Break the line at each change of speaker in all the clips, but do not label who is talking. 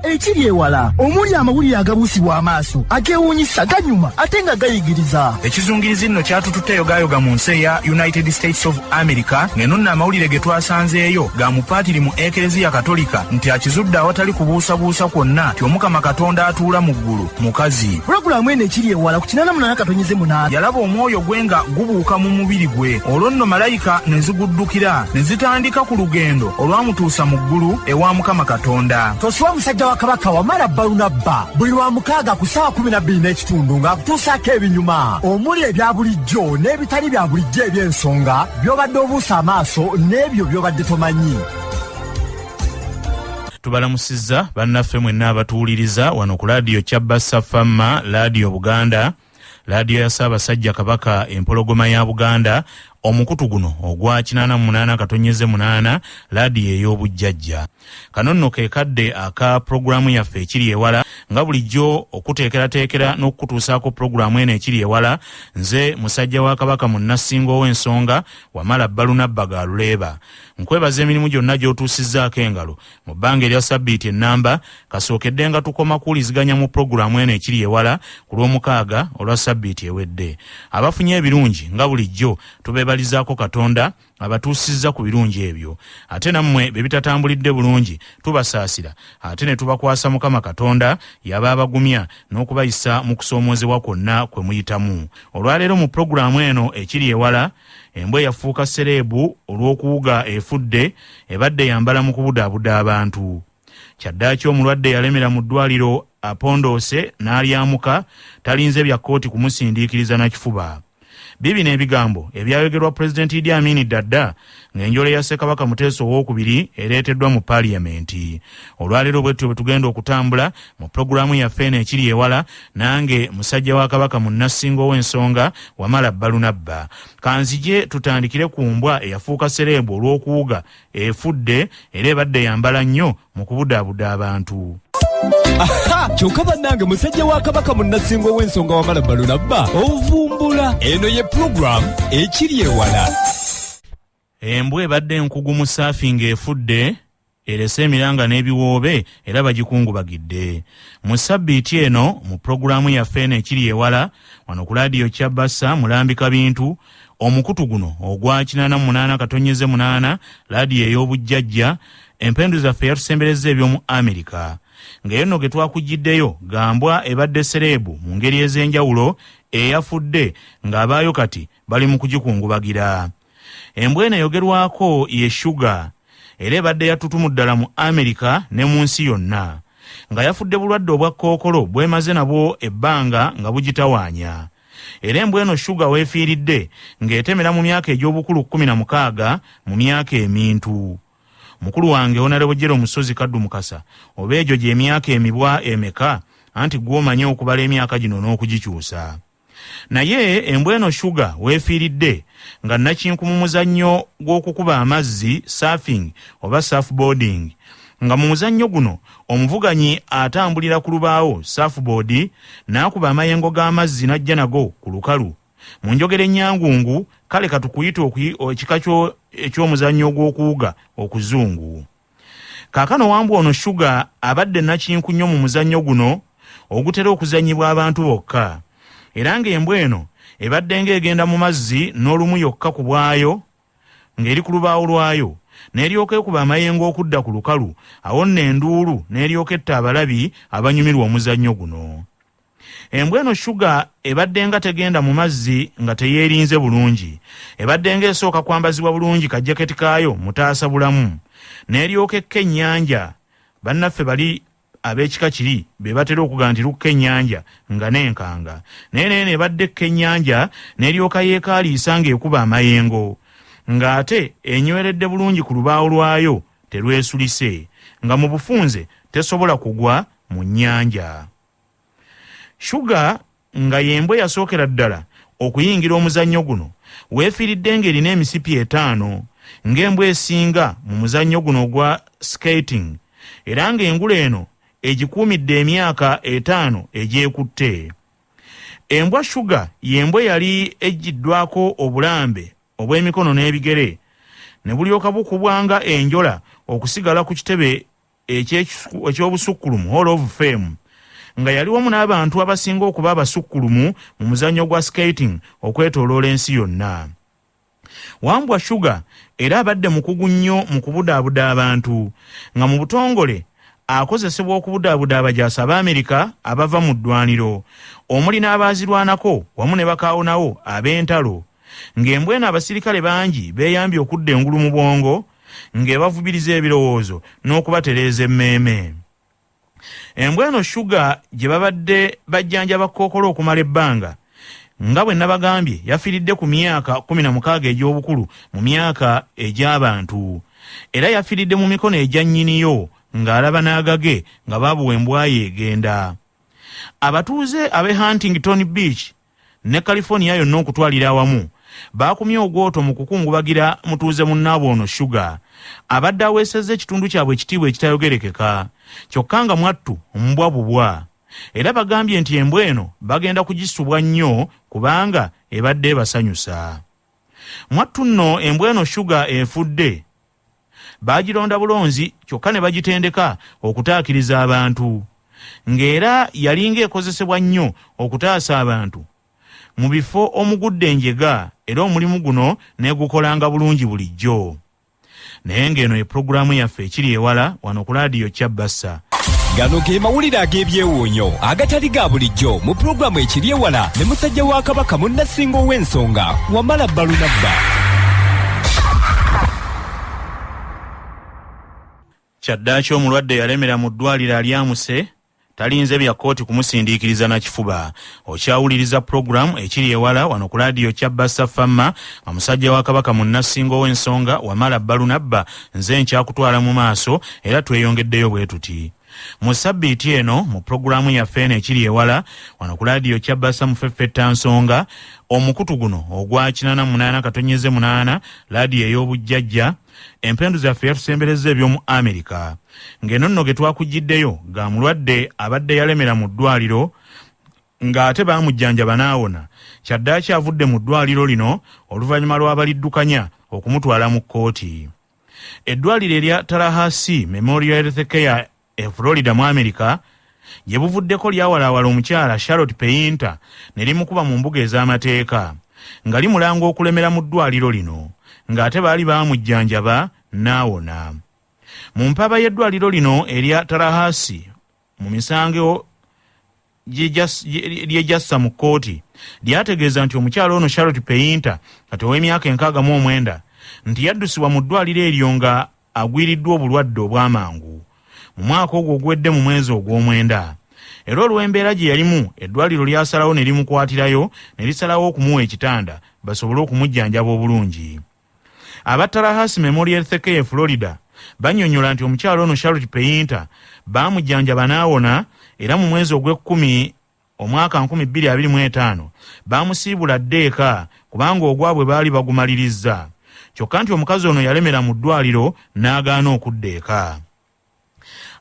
Ekiri ewala omuli amawulire agabuusibwa amaaso ageewuunyisa ganyuma ate nga gayigiriza.
Ekizungirizi nno kyatututte yogayoga mu nsi eya United States of America ng'eno nno amawulire ge twasanzeeyo ga mupaatiri mu Ekereziya Katolika nti akizudde awatali kubuusabuusa kwonna ti Omukama Katonda atuula mu ggulu mukazi.
Pulogulaamu eno ekiri ewala ku 88.8
yalaba omwoyo gwe nga gubuuka mu mubiri gwe. Olwo nno malayika ne ziguddukira ne zitandika ku lugendo olwamutuusa mu ggulu ewa Mukama Katonda.
Toswa musajja wa Kabaka Wamala Balunabba buli lwa mukaaga ku ssaawa 12:30 ng'akutuusaako ebinyuma omuli ebya bulijjo n'ebitali bya bulijjo eby'ensonga by'obadde obuusa amaaso n'ebyo by'obadde tomanyi.
Tubalamusizza bannaffe mwenna abatuwuliriza wano ku laadiyo Kyabassa Famma, laadiyo Buganda, laadiyo ya Ssaabasajja Kabaka empologoma ya Buganda, omukutu guno ogwa 88.8 laadiyo ey'obujjajja. Kano nno ke kadde aka pulogulaamu yaffe ekiri ewala nga bulijjo okuteekerateekera n'okukutuusaako pulogulaamu eno ekiri ewala. Nze musajja wa Kabaka munnassinga ow'ensonga Wamala Balunabba Galuleeba. Nkwebaza emirimu gyonna gy'otuusizzaako engalo mu bbanga erya sabbiiti ennamba kasookedde nga tukoma kuwuliziganya mu pulogulaamu eno ekiri ewala ku lw'omukaaga olwa sabbiiti ewedde. Abafunye ebirungi nga bulijjo tubeebalizaako Katonda abatuusizza ku birungi ebyo. Ate nammwe bye bitatambulidde bulungi tubasaasira ate ne tubakwasa Mukama Katonda yaba abagumya n'okubayisa mu kusoomoozebwa kwonna kwe muyitamu. Olwaleero mu pulogulaamu eno ekiri ewala, embwa yafuuka sereebu olw'okuwuga efudde ebadde yambala mu kubudaabuda abantu. Kyaddaaki omulwadde yalemera mu ddwaliro apondoose n'alyamuka talinze bya kkooti kumusindiikiriza na kifuba. Bibino ebigambo ebyayogerwa Pulezidenti Idi Amin Dada ng'enjole ya Ssekabaka Muteesa II ereeteddwa mu Paaliyamenti. Olwaleero bwetyo bwe tugenda okutambula mu pulogulaamu yaffe eno ekiri ewala, nange musajja wa Kabaka munnassinga ow'ensonga Wamala Balunabba. Kanzije tutandikire ku mbwa eyafuuka sereebu olw'okuwuga efudde era ebadde yambala nnyo mu kubudaabuda abantu.
Kyokka bannange musajja wa Kabaka munnassinga ow'ensonga Wamala Balunabba ovumbula eno ye pulogulaamu ekiri ewala.
Embwa ebadde enkugu mu saafinga efudde erese emiranga n'ebiwoobe era bagikungubagidde. Mu sabbiiti eno mu pulogulaamu yaffe eno ekiri ewala wano ku laadiyo Kyabassa mulambika bintu omukutu guno ogwa 88.8 laadiyo ey'obujjajja empendu zaffe yatusembereza eby'omu Amerika. Ng'eno ge twakujjiddeyo gambwa ebadde sereebu mu ngeri ez'enjawulo eyafudde ng'abaayo kati bali mu kugikungubagira. Embwa eno eyogerwako ye Sugar era ebadde yatutumu ddala mu Amerika ne mu nsi yonna nga yafudde bulwadde obwa kkookolo bwemaze nabwo ebbanga nga bugitawaanya. Era embwa eno Sugar weefiiridde ng'etemera mu myaka egy'obukulu 16 mu myaka emintu. Mukulu wange Honorable Jero Musozi Kaddu Mukasa oba egyo gy'emyaka emibwa emeka anti gw'omanyi okubala emyaka gino n'okugikyusa. Naye embwa eno Sugar weefiiridde nga nakinku mu muzannyo gw'okukuba amazzi surfing oba surfboarding, nga mu muzannyo guno omuvuganyi atambulira ku lubaawo surfboard n'akuba amayengo g'amazzi n'ajja nago ku lukalu. Mu njogera ennyangungu kale katukuyita ekika eky'omuzannyo ogw'okuwuga okuzungu. Kaakano wambwa ono Sugar abadde nakinku nnyo mu muzannyo guno ogutera okuzannyibwa abantu bokka. Era ng'embwa eno ebadde ng'egenda mu mazzi n'olumu yokka ku bwayo ng'eri ku lubaawo lwayo n'eryoka ekuba amayengo okudda ku lukalu, awo nno enduulu n'eryoka etta abalabi abanyumirwa omuzannyo guno. Embwa eno Sugar ebadde nga tegenda mu mazzi nga teyeerinze bulungi, ebadde ng'esooka kwambazibwa bulungi kajaketi kaayo mutaasa bulamu n'eryoka ekka ennyanja. Bannaffe bali ab'ekika kiri be batera okugaa nti lukka ennyanja nga n'enkanga, naye neeno ebadde ekka ennyanja n'eryoka yeekaaliisa ng'ekuba amayengo, ng'ate enyweredde bulungi ku lubaawo lwayo terwesulise, nga mu bufunze tesobola kugwa mu nnyanja. Sugar nga yembwa yasookera ddala okuyingira omuzannyo guno weefiiridde ng'erina emisipi 5 ng'embwa esinga mu muzannyo guno ogwa skating, era ng'engula eno egikuumidde emyaka 5 egyekutte. Embwa Sugar yembwa yali ejjiddwako obulambe obw'emikono n'ebigere ne bulyoka bukubwanga enjola okusigala ku kitebe eky'obusukkulumu Hall of Fame nga yali wamu n'abantu abasinga okuba abasukkulumu mu muzannyo gwa skating okwetooloola ensi yonna. Wambwa Sugar era abadde mukugu nnyo mu kubudaabuda abantu nga mu butongole akozesebwa okubudaabuda abajaasi Ab'Amerika abava mu ddwaniro omuli n'abaazirwanako wamu ne bakaawonawo ab'entalo ng'embwena abasirikale bangi beeyambye okudda engulu mu bwongo ng'ebavubiriza ebirowoozo n'okubatereeza emmeeme. Embweno Sugar gye babadde bajjanjaba kkookolo okumala ebbanga nga bwe nabagambye yafiiridde ku myaka 16 egy'obukulu mu myaka egy'abantu era yafiiridde mu mikono egya nnyiniyo ng'alaba n'agage nga baabuwa embwa ye egenda. Abatuuze ab'e Huntington Beach ne California yonna okutwalira awamu baakumye ogwoto mu kukungubagira mutuuze munnaabwe ono Sugar abadde aweesezza ekitundu kyabwe ekitiibwa ekitayogerekeka kyokka nga mwattu mbwa bubwa era bagambye nti embwa eno bagenda kugisubwa nnyo kubanga ebadde ebasanyusa. Mwattu nno embwa eno Sugar efudde baagironda bulonzi kyokka ne bagitendeka okutaakiriza abantu ng'era yalinga ekozesebwa nnyo okutaasa abantu mu bifo omugudde enjega era omulimu guno neegukolanga bulungi bulijjo. Naye ng'eno ye pulogulaamu yaffe ekiri ewala wano ku laadiyo Kyabassa.
Gano ge mawulire ag'ebyewuunyo agatali ga bulijjo mu pulogulaamu ekiri ewala ne musajja wa Kabaka munnasinga ow'ensonga Wamala Balunabba.
Kyaddaaki omulwadde yalemera mu ddwaliro alyamuse talinze bya kkooti kumusindiikiriza na kifuba. Okyawuliriza pulogulaamu ekiri ewala wano ku laadiyo Kyabassa Famma nga musajja wa Kabaka munnasinga ow'ensonga Wamala Balunabba nze nkyakutwala mu maaso era tweyongeddeyo bwe tuti. Mu sabbiiti eno mu pulogulaamu yaffe eno ekiri ewala wano ku laadiyo Kyabassa mu Ffeffetta Nsonga omukutu guno ogwa 88/8 laadiyo ey'obujjajja empendu zaffe yatusembereza eby'omu Amerika ng'eno nno ge twakugiddeyo ga mulwadde abadde yalemera mu ddwaliro ng'ate baamujjanjaba n'awona kyaddaaki avudde mu ddwaliro lino oluvannyuma lw'abaliddukanya okumutwala mu kkooti. Eddwaliro erya Tallahassee Memorial Health Care e Florida mu Amerika gye buvuddeko lyawalaawala omukyala Charlotte Painter ne limukuba mu mbuga ez'amateeka nga limulanga okulemera mu ddwaliro lino ng'ate baali baamujjanjaba n'awona. Mu mpaaba y'eddwaliro lino erya Tallahassee mu misango ly'ejjassa mu kkooti lyategeeza nti omukyala ono Charlotte Painter kati ow'emyaka 69 nti yaddusibwa mu ddwaliro eryo nga agwiriddwa obulwadde obw'amangu mu mwaka ogwo ogwedde mu mwezi ogw'omwenda era olw'embeera gye yalimu eddwaliro lyasalawo ne limukwatirayo ne lisalawo okumuwa ekitanda basobole okumujjanjaba obulungi. Aba Tallahassee Memorial Health Care Florida bannyonnyola nti omukyala ono Charlotte Painter baamujjanjaba n'awona era mu mwezi ogw'ekkumi omwaka 2025 baamusiibula ddeeka kubanga ogwabwe baali bagumalirizza kyokka nti omukazi ono yalemera mu ddwaliro n'agaana okudda eka.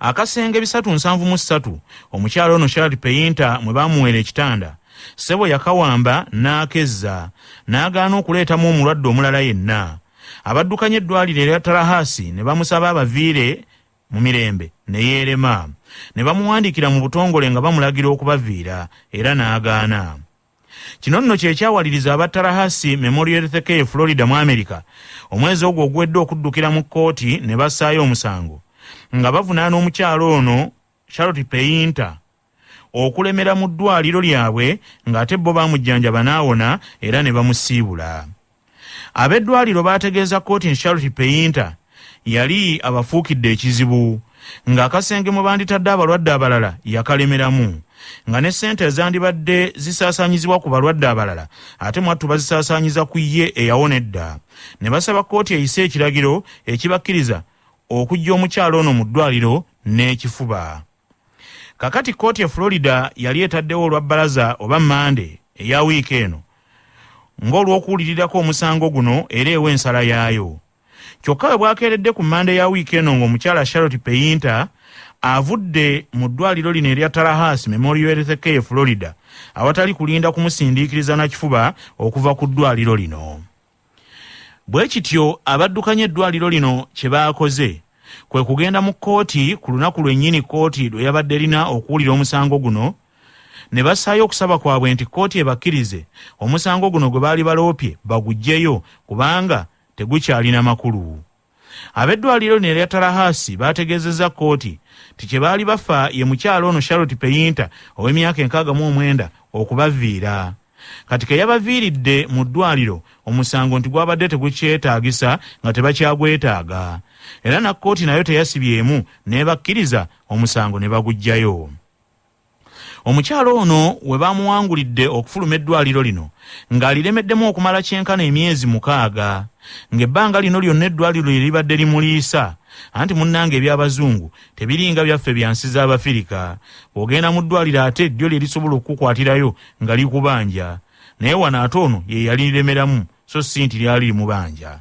Akasenge 373 omukyala ono Charlotte Painter mwe baamuweera ekitanda ssebo yakawamba n'akezza n'agaana okuleetamu omulwadde omulala yenna. Abaddukanya eddwaliro erya Tallahassee ne bamusaba abaviire mu mirembe ne yeerema ne bamuwandiikira mu butongole nga bamulagira okubaviira era n'agaana. Kino nno kyekyawaliriza aba Tallahassee Memorial Health Care Florida mu Amerika omwezi ogwo ogwedde okuddukira mu kkooti ne bassaayo omusango nga bavunaana omukyala ono Charlotte Painter okulemera mu ddwaliro lyabwe ng'ate bo baamujjanjaba n'awona era ne bamusiibula. Ab'eddwaliro baategeeza kkooti nti Charlotte Painter yali abafuukidde ekizibu ng'akasenge mwe banditadde abalwadde abalala yakalemeramu nga ne ssente ezandibadde zisaasaanyizibwa ku balwadde abalala ate mwattu bazisaasaanyiza ku ye eyawonedda. Ne basaba kkooti eyise ekiragiro ekibakkiriza okuggya omukyala ono mu ddwaliro n'ekifuba. Kakati kkooti e Florida yali etaddewo olwabbalaza oba Mande eya wiiki eno ng'olw'okuwulirirako omusango guno era ewa ensala yaayo. Kyokka bwe bwakeeredde ku Mande ya wiiki eno ng'omukyala Charlotte Painter avudde mu ddwaliro lino erya Tallahassee Memorial Health Care Florida awatali kulinda kumusindiikiriza na kifuba okuva ku ddwaliro lino. Bwe kityo abaddukanya eddwaliro lino kye baakoze kwe kugenda mu kkooti ku lunaku lwennyini kkooti lwe yabadde erina okuwulira omusango guno ne bassaayo okusaba kwabwe nti kkooti ebakkirize omusango guno gwe baali baloopye baguggyeyo kubanga tegukyalina makulu. Ab'eddwaliro ne lya Tallahassee baategeezezza kkooti ti kye baali bafa ye mukyalo ono Charlotte Payinta ow'emyaka 69 okubaviira. Kati ke yabaviiridde mu ddwaliro omusango nti gwabadde tegukyetaagisa nga tebakyagwetaaga. Era na kkooti nayo teyasibyemu n'ebakkiriza omusango ne baguggyayo. Omukyalo ono we baamuwangulidde okufuluma eddwaliro lino ng'aliremeddemu okumala kyenkana emyezi 6 ng'ebbanga lino lyonna eddwaliro lye libadde limuliisa. Anti munnange eby'abazungu tebiringa byaffe byansi z'Abafirika. Bw'ogenda mu ddwaliro ate ddyo lye lisobola okukukwatirayo nga likubanja. Naye wano ate ono ye yali liremeramu so si nti lyali limubanja.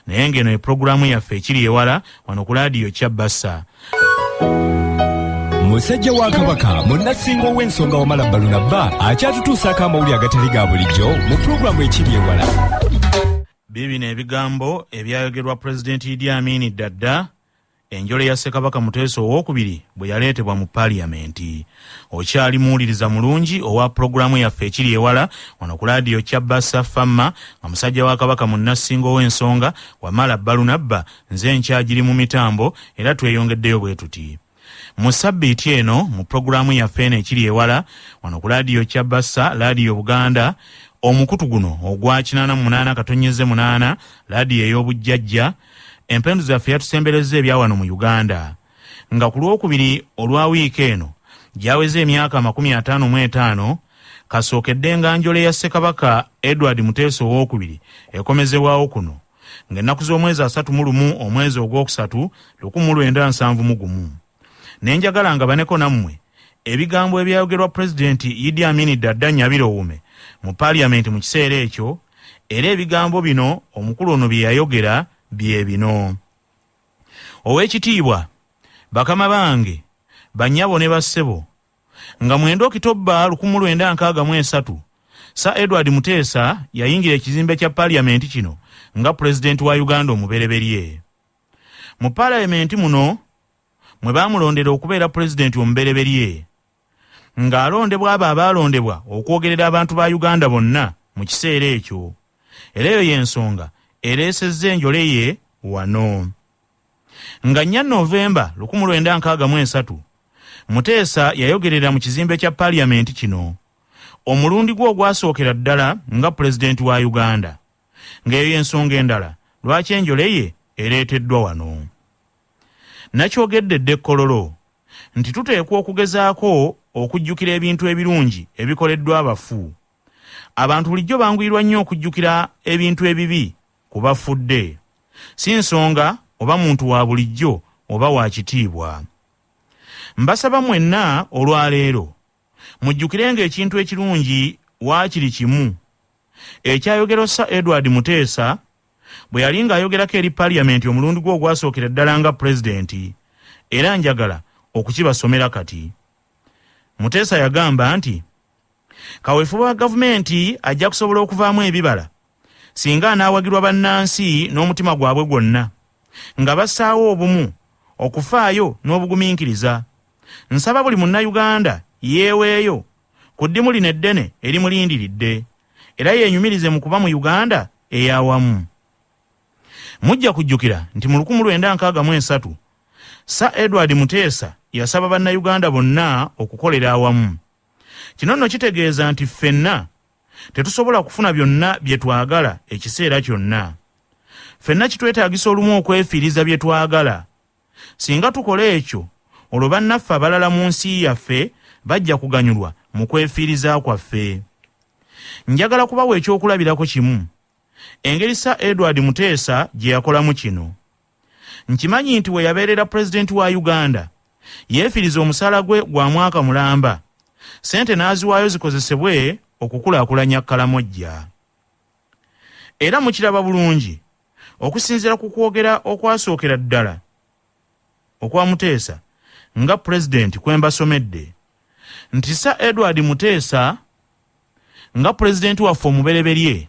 Naye ng'eno epulogulaamu yaffe ekiri ewala wano ku laadiyo Kyabassa.
Musajja wa Kabaka munnasinga ow'ensonga Wamala Balunabba akyatutuusaako amawulire agatali ga bulijjo mu pulogulaamu ekiri ewala.
Bibino ebigambo ebyayogerwa Pulezidenti Idi Amin Dada enjole ya Ssekabaka Muteesa II bwe yaleetebwa mu Paaliyamenti. Okyali muwuliriza mulungi owa pulogulaamu yaffe ekiri ewala wano ku laadiyo Kyabassa Famma nga musajja wa Kabaka munnasinga ow'ensonga Wamala Balunabba nze nkyagiri mu mitambo era tweyongeddeyo bwe tuti. Mu sabbiiti eno mu pulogulaamu yaffe eno ekiri ewala wano ku laadiyo Kyabassa laadiyo Buganda omukutu guno ogwa 88/8 laadiyo ey'obujjajja empendu zaffe yatusembereza ebya wano mu Uganda nga ku lwokubiri olwa wiiki eno gyaweze emyaka 55 kasookedde nga njole ya Ssekabaka Edward Muteesa II ekomezebwawo kuno ng'ennaku z'omwezi 31 omwezi ogwokusatu 1971. Nenjagala nga baneko nammwe ebigambo ebyayogerwa Pulezidenti Idi Amin Dada Nyabirowume mu Paaliyamenti mu kiseera ekyo era ebigambo bino omukulu ono bye yayogera bye bino. Ow'ekitiibwa bakama bange bannyabo ne bassebo nga mwenda Okitobba 1963 Sir Edward Muteesa yayingira ekizimbe kya Paaliyamenti kino nga Pulezidenti wa Uganda omubereberye. Mu Paaliyamenti muno mwe baamulondera okubeera Pulezidenti omubereberye ng'alondebwa abo abaalondebwa okwogerera abantu ba Uganda bonna mu kiseera ekyo. Era eyo y'ensonga ereesezza enjole ye wano. Nga 4 Novemba 1963 Muteesa yayogerera mu kizimbe kya Paaliyamenti kino omulundi gwe ogwasookera ddala nga Pulezidenti wa Uganda. Ng'eyo y'ensonga endala lwaki enjole ye ereeteddwa wano. Nakyogedde dde Kololo nti tuteekwa okugezaako okujjukira ebintu ebirungi ebikoleddwa abafu. Abantu bulijjo banguyirwa nnyo okujjukira ebintu ebibi ku bafudde, si nsonga oba muntu wa bulijjo oba wa kitiibwa. Mbasaba mwenna olwaleero mujjukirenga ekintu ekirungi waakiri kimu ekyayogerwa Sir Edward Muteesa bwe yali ng'ayogerako eri Paaliyamenti omulundi gwe ogwasookera ddala nga Pulezidenti, era njagala okukibasomera kati. Muteesa yagamba nti kaweefube wa gavumenti ajja kusobola okuvaamu ebibala singa anaawagirwa bannansi n'omutima gwabwe gwonna nga bassaawo obumu okufaayo n'obugumiikiriza. Nsaba buli munnayuganda yeeweeyo ku ddimu lino eddene erimulindiridde era yeenyumirize mu kuba mu Uganda ey'awamu. Mujja kujjukira nti mu 1963 Sir Edward Muteesa yasaba bannayuganda bonna okukolera awamu. Kino nno kitegeeza nti ffenna tetusobola kufuna byonna bye twagala ekiseera kyonna. Ffenna kitwetaagisa olumu okwefiiriza bye twagala. Singa tukola ekyo olwo bannaffe abalala mu nsi yaffe bajja kuganyulwa mu kwefiiriza kwaffe. Njagala kubawa ekyokulabirako kimu engeri Sir Edward Muteesa gye yakolamu kino. Nkimanyi nti we yabeerera Pulezidenti wa Uganda yeefiriza omusaala gwe gwa mwaka mulamba, ssente n'aziwaayo zikozesebwe okukulaakulanya Kalamojja. Era mukiraba bulungi okusinziira ku kwogera okwasookera ddala okwa Muteesa nga Pulezidenti kwe mbasomedde nti Sir Edward Muteesa nga Pulezidenti waffe omubereberye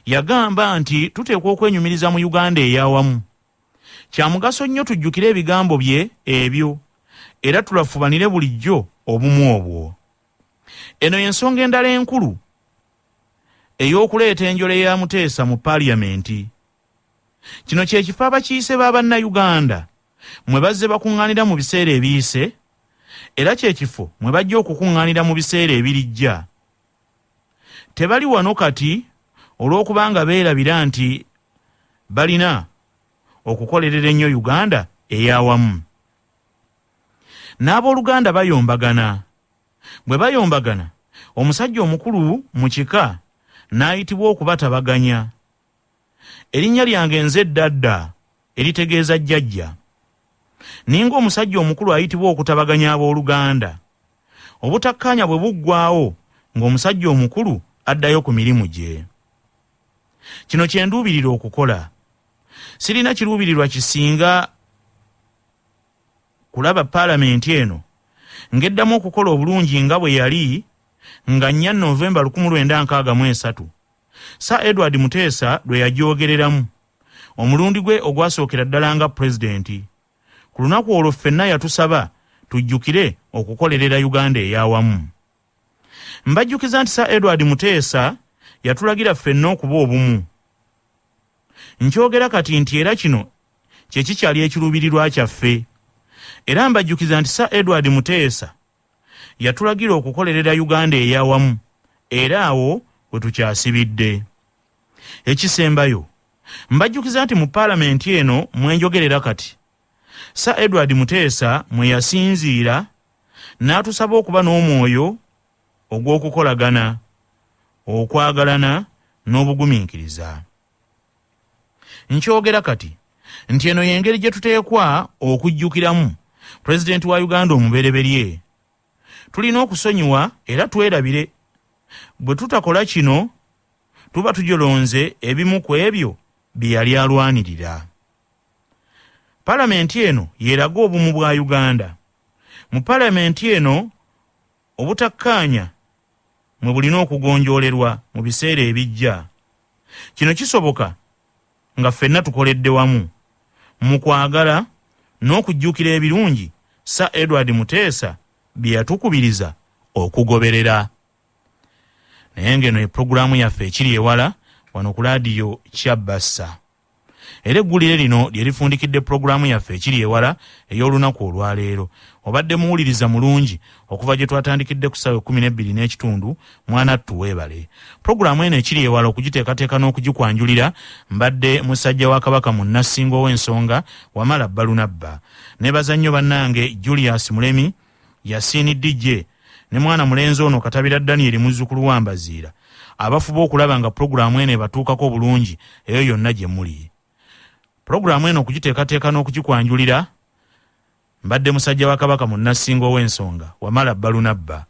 yagamba nti tuteekwa okwenyumiriza mu Uganda ey'awamu. Kya mugaso nnyo tujjukire ebigambo bye ebyo era tulafubanire bulijjo obumu obwo. Eno y'ensonga endala enkulu ey'okuleeta enjole ya Muteesa mu Paaliyamenti. Kino kye kifo abakiise ba Bannayuganda mwe bazze bakuŋŋaanira mu biseera ebiyise era kye kifo mwe bajja okukuŋŋaanira mu biseera ebirijja. Tebali wano kati olw'okubanga beerabira nti balina okukolerera ennyo Uganda ey'awamu. N'abooluganda bayombagana. Bwe bayombagana, omusajja omukulu mu kika n'ayitibwa okubatabaganya. Erinnya lyange nze Dadda eritegeeza jjajja. Ninga omusajja omukulu ayitibwa okutabaganya abooluganda. Obutakkaanya bwe buggwaawo ng'omusajja omukulu addayo ku mirimu gye. Kino kye nduubirira okukola. Sirina kiruubirirwa kisinga kulaba Paalamenti eno ng'eddamu okukola obulungi nga bwe yali nga 4 Novemba 1963 Sir Edward Muteesa lwe yagyogereramu omulundi gwe ogwasookera ddala nga pulezidenti. Ku lunaku olwo ffenna yatusaba tujjukire okukolerera Uganda ey'awamu. Mbajjukiza nti Sir Edward Muteesa yatulagira ffenna okuba obumu. Nkyogera kati nti era kino kye kikyali ekiruubirirwa kyaffe. Era mbajjukiza nti Sir Edward Muteesa yatulagira okukolerera Uganda ey'awamu era awo we tukyasibidde. Ekisembayo, mbajjukiza nti mu Paalamenti eno mwenjogerera kati Sir Edward Muteesa mwe yasinziira n'atusaba okuba n'omwoyo ogw'okukolagana, okwagalana n'obugumiikiriza. Nkyogera kati nti eno y'engeri gye tuteekwa okujjukiramu Pulezidenti wa Uganda omubereberye. Tulina okusonyiwa era twerabire. Bwe tutakola kino tuba tujolonze ebimu ku ebyo bye yali alwanirira. Paalamenti eno yeeraga obumu bwa Uganda. Mu Paalamenti eno obutakkaanya mwe bulina okugonjoolerwa mu biseera ebijja. Kino kisoboka nga ffenna tukoledde wamu mu kwagala n'okujjukira ebirungi Sir Edward Muteesa bye yatukubiriza okugoberera. Naye ng'eno epulogulaamu yaffe ekiri ewala wano ku laadiyo Kyabassa. Era eggulire lino lye lifundikidde pulogulaamu yaffe ekiri ewala ey'olunaku olwaleero. Obadde muwuliriza mulungi okuva gye twatandikidde ku ssaawa 12:30 Mwanattu weebale. Pulogulaamu eno ekiri ewala okugiteekateeka n'okugikwanjulira mbadde musajja wa Kabaka mu Nassingo w'ensonga Wamala Balunabba. Nebaza nnyo bannange Julius Mulemi, Yasini DJ ne mwana mulenzi ono Katabira Daniel muzzukulu wa Mbaziira. Abafuba okulaba nga pulogulaamu eno ebatuukako bulungi eyo yonna gye muli. Pulogulaamu eno okugiteekateeka n'okugikwanjulira mbadde musajja wa Kabaka mu Nassingo w'ensonga Wamala Balunabba.